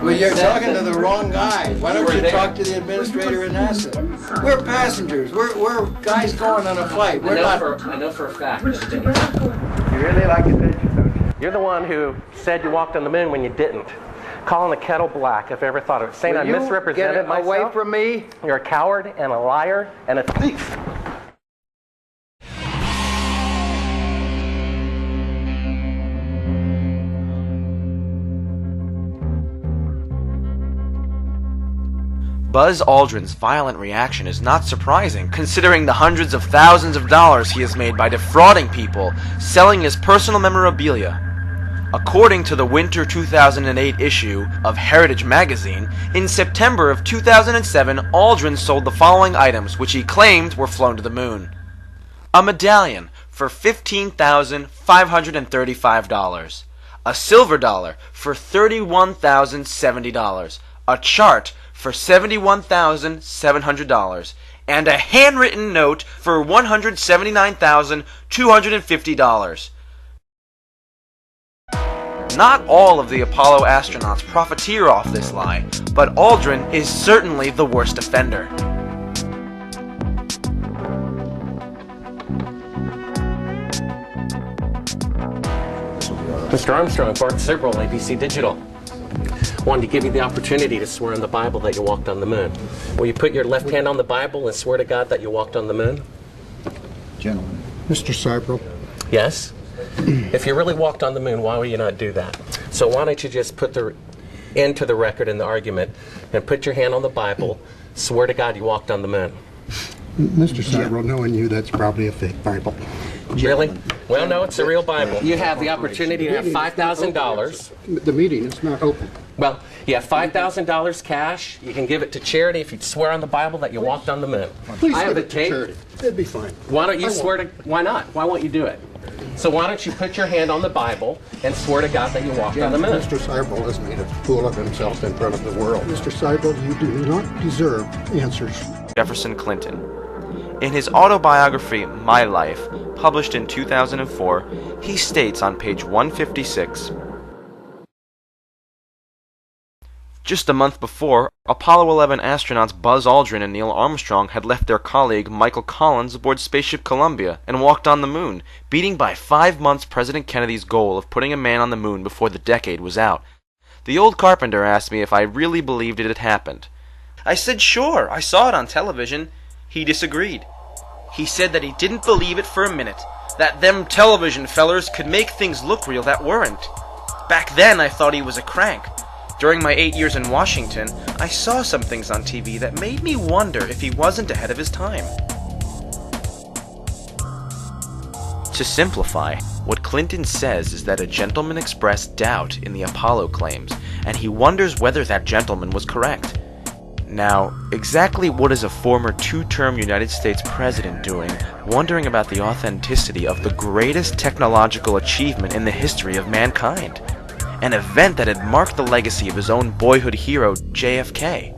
Well, you're talking to the wrong guy. Why don't you talk to the administrator at NASA? We're passengers. We're guys going on a flight. We're not... I know for a fact. You really like attention, don't you? You're the one who said you walked on the moon when you didn't. Calling the kettle black, if I ever thought of it. Saying I misrepresented myself. Away from me. You're a coward and a liar and a thief. Buzz Aldrin's violent reaction is not surprising, considering the hundreds of thousands of dollars he has made by defrauding people, selling his personal memorabilia. According to the winter 2008 issue of Heritage magazine, in September of 2007, Aldrin sold the following items which he claimed were flown to the moon. A medallion for $15,535. A silver dollar for $31,070. A chart for $71,700. And a handwritten note for $179,250. Not all of the Apollo astronauts profiteer off this lie, but Aldrin is certainly the worst offender. Mr. Armstrong, Bart Sibrel, ABC Digital. Wanted to give you the opportunity to swear on the Bible that you walked on the moon. Will you put your left hand on the Bible and swear to God that you walked on the moon? Gentlemen. Mr. Sibrel. Yes? If you really walked on the moon, why would you not do that? So why don't you just put the end to the record in the argument and put your hand on the Bible, swear to God you walked on the moon. Mr. Sibrel, knowing you, that's probably a fake Bible. Really? Well, no, it's a real Bible. You have the opportunity to have $5,000. The meeting is not open. Well, you have $5,000 cash. You can give it to charity if you swear on the Bible that you walked on the moon. Please I have give the it to tape. charity. It'd be fine. Why don't you swear to... Why not? Why won't you do it? So why don't you put your hand on the Bible and swear to God that you walked on the moon? Mr. Sibrel has made a fool of himself in front of the world. Mr. Sibrel, you do not deserve answers. Jefferson Clinton. In his autobiography, My Life, published in 2004, he states on page 156, just a month before, Apollo 11 astronauts Buzz Aldrin and Neil Armstrong had left their colleague Michael Collins aboard Spaceship Columbia and walked on the moon, beating by 5 months President Kennedy's goal of putting a man on the moon before the decade was out. The old carpenter asked me if I really believed it had happened. I said sure, I saw it on television. He disagreed. He said that he didn't believe it for a minute, that them television fellers could make things look real that weren't. Back then I thought he was a crank. During my 8 years in Washington, I saw some things on TV that made me wonder if he wasn't ahead of his time. To simplify, what Clinton says is that a gentleman expressed doubt in the Apollo claims, and he wonders whether that gentleman was correct. Now, exactly what is a former two-term United States president doing, wondering about the authenticity of the greatest technological achievement in the history of mankind? An event that had marked the legacy of his own boyhood hero, JFK.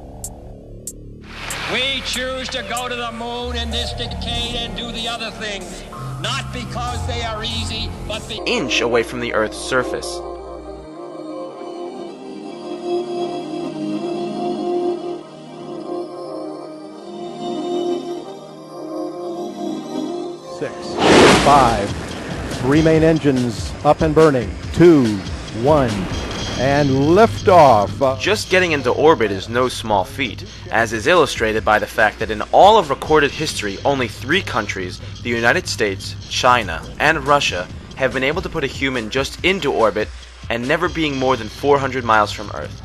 We choose to go to the moon in this decade and do the other things, not because they are easy, but an inch away from the Earth's surface. Five, three main engines up and burning, 2, 1, and liftoff. Just getting into orbit is no small feat, as is illustrated by the fact that in all of recorded history, only 3 countries, the United States, China, and Russia, have been able to put a human just into orbit and never being more than 400 miles from Earth.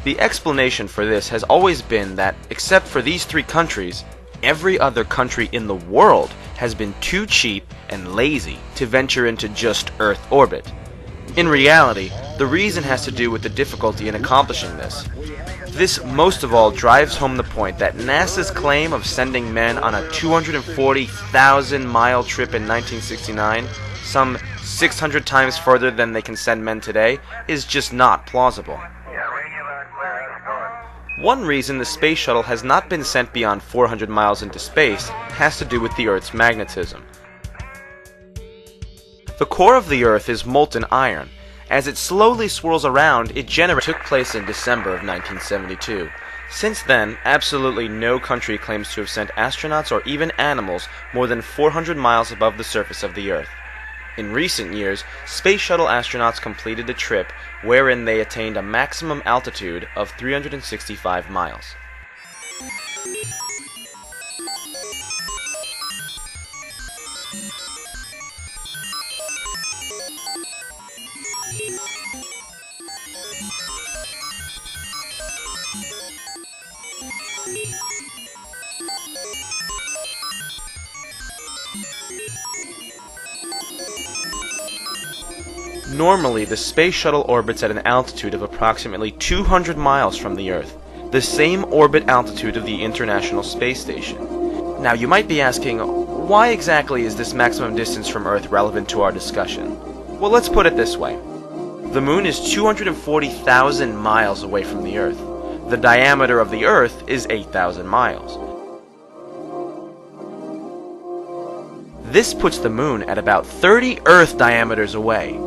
The explanation for this has always been that, except for these 3 countries, every other country in the world has been too cheap and lazy to venture into just Earth orbit. In reality, the reason has to do with the difficulty in accomplishing this. This most of all drives home the point that NASA's claim of sending men on a 240,000-mile trip in 1969, some 600 times further than they can send men today, is just not plausible. One reason the space shuttle has not been sent beyond 400 miles into space has to do with the Earth's magnetism. The core of the Earth is molten iron. As it slowly swirls around, it took place in December of 1972. Since then, absolutely no country claims to have sent astronauts or even animals more than 400 miles above the surface of the Earth. In recent years, space shuttle astronauts completed a trip wherein they attained a maximum altitude of 365 miles. Normally, the space shuttle orbits at an altitude of approximately 200 miles from the Earth, the same orbit altitude of the International Space Station. Now, you might be asking, why exactly is this maximum distance from Earth relevant to our discussion? Well, let's put it this way. The Moon is 240,000 miles away from the Earth. The diameter of the Earth is 8,000 miles. This puts the Moon at about 30 Earth diameters away.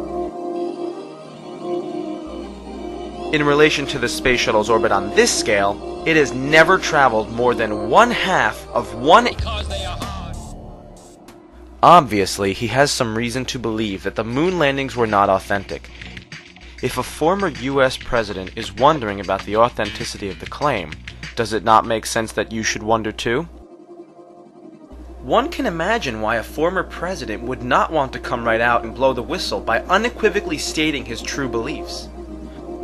In relation to the space shuttle's orbit on this scale, it has never traveled more than 1/2 of one. Obviously, he has some reason to believe that the moon landings were not authentic. If a former US president is wondering about the authenticity of the claim, does it not make sense that you should wonder too? One can imagine why a former president would not want to come right out and blow the whistle by unequivocally stating his true beliefs.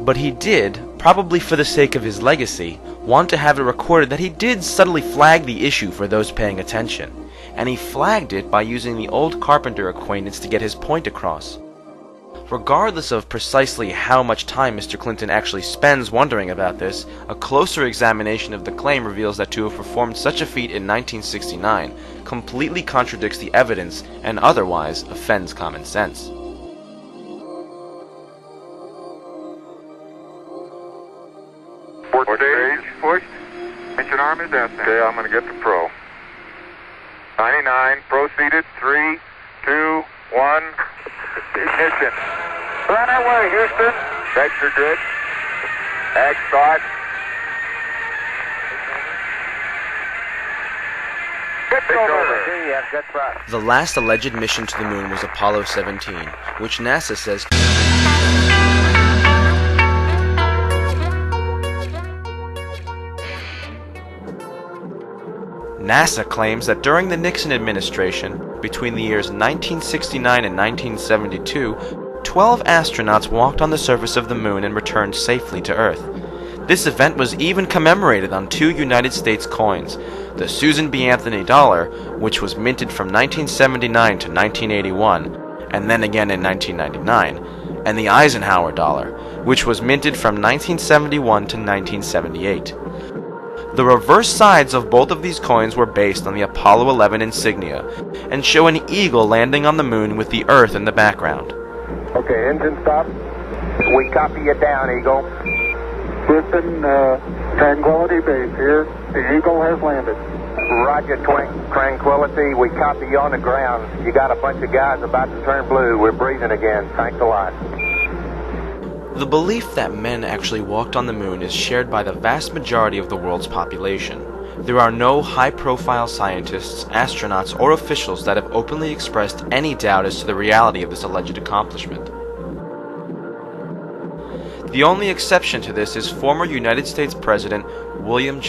But he did, probably for the sake of his legacy, want to have it recorded that he did subtly flag the issue for those paying attention, and he flagged it by using the old carpenter acquaintance to get his point across. Regardless of precisely how much time Mr. Clinton actually spends wondering about this, a closer examination of the claim reveals that to have performed such a feat in 1969 completely contradicts the evidence and otherwise offends common sense. Stage pushed. Engine arm is out there. Okay, I'm going to get the pro. 99, proceeded. 3, 2, 1. Ignition. Run away, Houston. Vector good. Ag start. The last alleged mission to the moon was Apollo 17, which NASA says NASA claims that during the Nixon administration, between the years 1969 and 1972, 12 astronauts walked on the surface of the moon and returned safely to Earth. This event was even commemorated on 2 United States coins, the Susan B. Anthony dollar, which was minted from 1979 to 1981, and then again in 1999, and the Eisenhower dollar, which was minted from 1971 to 1978. The reverse sides of both of these coins were based on the Apollo 11 insignia, and show an eagle landing on the moon with the Earth in the background. Okay, engine stop. We copy you down, Eagle. Houston, Tranquility Base here. The Eagle has landed. Roger, Tranquility. We copy you on the ground. You got a bunch of guys about to turn blue. We're breathing again. Thanks a lot. The belief that men actually walked on the moon is shared by the vast majority of the world's population. There are no high-profile scientists, astronauts, or officials that have openly expressed any doubt as to the reality of this alleged accomplishment. The only exception to this is former United States President William J.